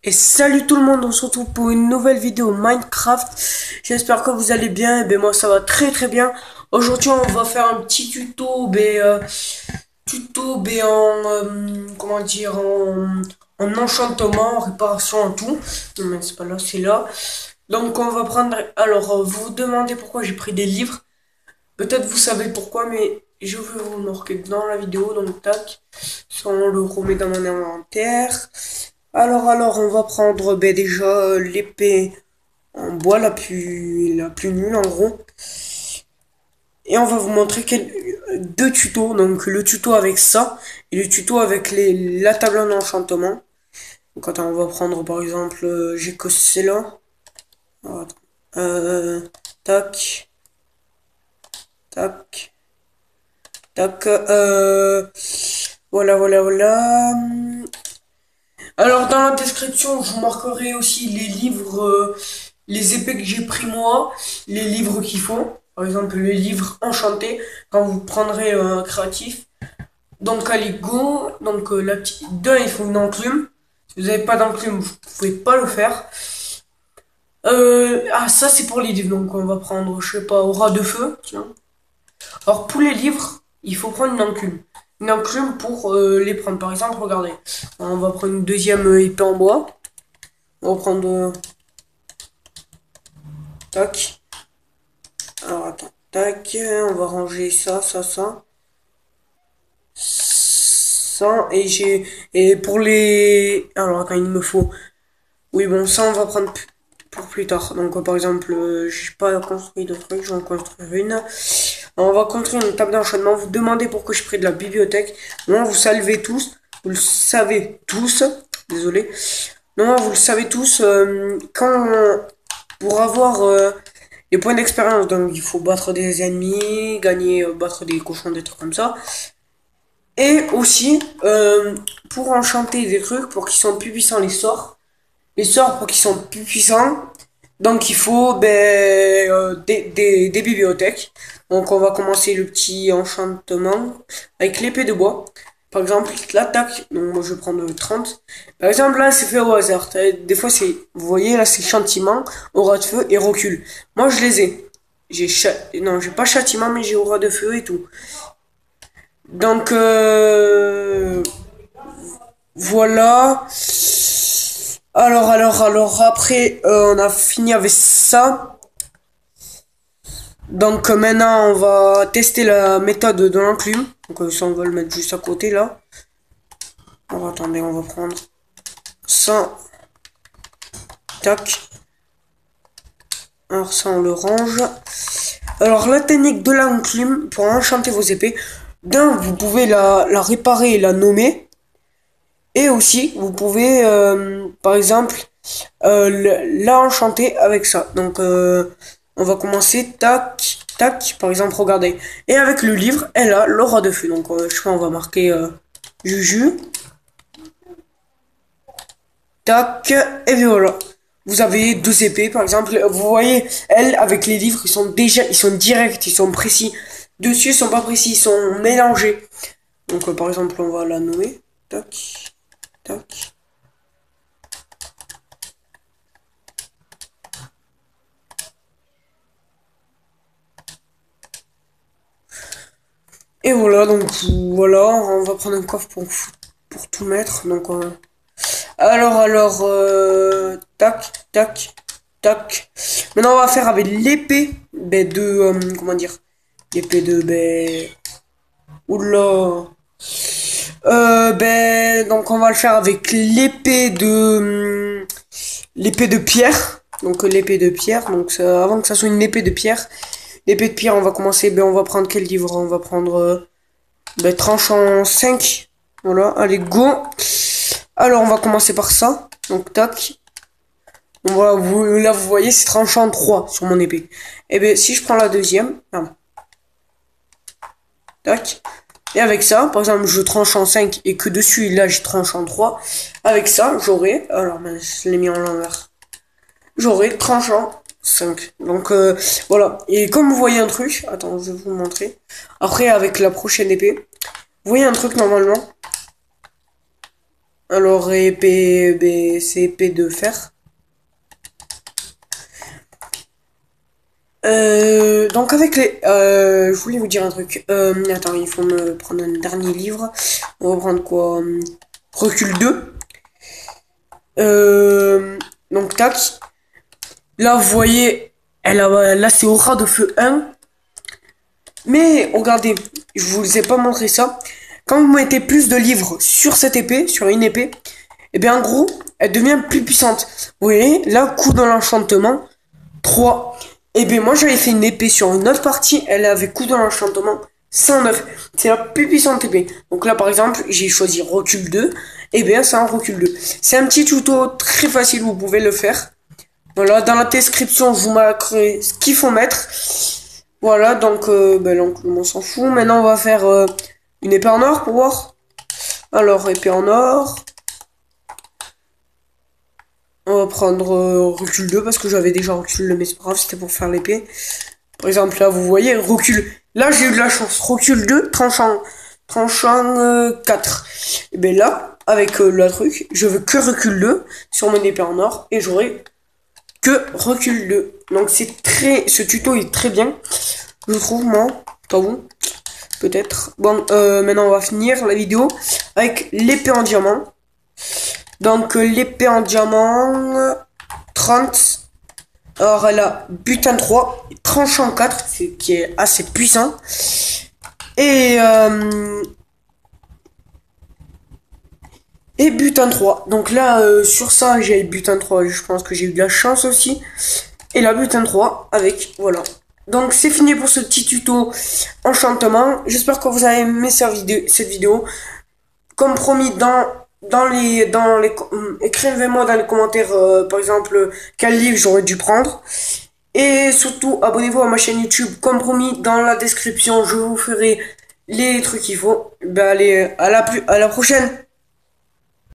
Et salut tout le monde, on se retrouve pour une nouvelle vidéo Minecraft. J'espère que vous allez bien. Ben moi ça va très très bien. Aujourd'hui on va faire un petit tuto, en comment dire en enchantement, en réparation en tout. Non mais c'est pas là, c'est là. Donc on va prendre. Alors vous vous demandez pourquoi j'ai pris des livres. Peut-être vous savez pourquoi, mais je vais vous marquer dans la vidéo. Donc tac, ça on le remet dans mon inventaire. Alors, on va prendre déjà l'épée en bois la plus nulle en gros. Et on va vous montrer deux tutos. Donc le tuto avec ça et le tuto avec la table en enchantement. Donc attends, on va prendre par exemple, j'ai que celle-là. Alors, attends. Euh, tac, tac, tac. Voilà. Alors dans la description, je vous marquerai aussi les livres, les épées que j'ai pris moi, les livres qu'il faut. Par exemple, les livres enchantés quand vous prendrez un créatif. Donc allez go. Donc d'un, il faut une enclume. Si vous n'avez pas d'enclume, vous pouvez pas le faire. Ça c'est pour les livres. Donc on va prendre, je sais pas, aura de feu. Tiens. Alors pour les livres, il faut prendre une enclume. Une enclume pour les prendre. Par exemple, regardez. On va prendre une deuxième épée en bois. On va prendre tac. Alors attends, tac, on va ranger ça et pour les alors attends, il me faut. Oui, bon, ça on va prendre pour plus tard. Donc par exemple, j'ai pas construit de trucs, je vais en construire une. Alors, on va construire une table d'enchaînement. Vous demandez pourquoi je prie de la bibliothèque. Non, vous le savez tous. Désolé. Non, vous le savez tous. Quand pour avoir les points d'expérience, donc il faut battre des ennemis, gagner, battre des cochons, des trucs comme ça. Et aussi, pour enchanter des trucs, pour qu'ils soient plus puissants les sorts pour qu'ils soient plus puissants, donc il faut des bibliothèques. Donc on va commencer le petit enchantement avec l'épée de bois. Par exemple, l'attaque, donc moi je vais prendre 30. Par exemple là c'est fait au hasard. Des fois c'est, vous voyez là c'est châtiment, aura de feu et recul. Moi je les ai. Non j'ai pas châtiment mais j'ai aura de feu et tout. Donc voilà. Alors après on a fini avec ça. Donc maintenant on va tester la méthode de l'enclume. Donc ça on va le mettre juste à côté là. Alors attendez, on va prendre ça. Tac. Alors ça on le range. Alors la technique de l'enclume pour enchanter vos épées. D'un, vous pouvez la réparer et la nommer. Et aussi vous pouvez par exemple la enchanter avec ça. Donc on va commencer tac tac par exemple regardez. Et avec le livre elle a l'aura de feu. Donc je crois on va marquer Juju. Tac, et bien voilà. Vous avez deux épées, par exemple. Vous voyez, elles, avec les livres, ils sont directs, ils sont précis. Dessus, ils sont pas précis, ils sont mélangés. Donc, par exemple, on va la nommer. Tac, tac. Et voilà, donc, voilà, on va prendre un coffre pour tout mettre. Donc, tac, tac, tac. Maintenant, on va faire avec l'épée, comment dire, l'épée de, oula. Donc on va le faire avec l'épée de pierre. Donc l'épée de pierre. Donc avant que ça soit une épée de pierre, l'épée de pierre, on va commencer. On va prendre quel livre? On va prendre tranchant 5. Voilà, allez go. Alors on va commencer par ça. Donc tac. Là vous voyez c'est tranchant 3 sur mon épée. Et bien si je prends la deuxième, tac. Et avec ça, par exemple, je tranche en 5 et que dessus, là, je tranche en 3. Avec ça, j'aurai, alors, je l'ai mis en l'envers. J'aurai tranche en 5. Donc, voilà. Et comme vous voyez un truc, attends, je vais vous montrer. Après, avec la prochaine épée, vous voyez un truc normalement. Alors, épée, c'est épée de fer. Donc avec les... je voulais vous dire un truc. Attends, il faut me prendre un dernier livre. On va prendre quoi? Recul 2. Donc tac. Là, vous voyez, là c'est Aura de Feu 1. Mais regardez, je vous ai pas montré ça. Quand vous mettez plus de livres sur cette épée, sur une épée, et bien en gros, elle devient plus puissante. Vous voyez, là, coup de l'enchantement, 3. Et bien moi j'avais fait une épée sur une autre partie, elle avait coup de l'enchantement 109. C'est la plus puissante épée. Donc là par exemple, j'ai choisi recul 2. Et bien c'est un recul 2. C'est un petit tuto très facile, vous pouvez le faire. Voilà, dans la description, je vous mettrai ce qu'il faut mettre. Voilà, donc, on s'en fout. Maintenant, on va faire une épée en or pour voir. Alors, épée en or. On va prendre recul 2 parce que j'avais déjà recul 2, mais c'est pas grave, c'était pour faire l'épée. Par exemple, là, vous voyez, recul. Là, j'ai eu de la chance. Recul 2, tranchant 4. Et bien là, avec le truc, je veux que recul 2 sur mon épée en or et j'aurai que recul 2. Donc ce tuto est très bien, je trouve, moi, pas vous, peut-être. Bon, maintenant on va finir la vidéo avec l'épée en diamant. Donc l'épée en diamant, 30. Alors elle a butin 3, tranchant 4, qui est assez puissant. Et butin 3. Donc là, sur ça, j'ai butin 3. Je pense que j'ai eu de la chance aussi. Et la butin 3 avec, voilà. Donc c'est fini pour ce petit tuto enchantement. J'espère que vous avez aimé cette vidéo. Comme promis, écrivez-moi dans les commentaires, par exemple, quel livre j'aurais dû prendre. Et surtout, abonnez-vous à ma chaîne YouTube. Comme promis, dans la description, je vous ferai les trucs qu'il faut. Ben allez, à la prochaine.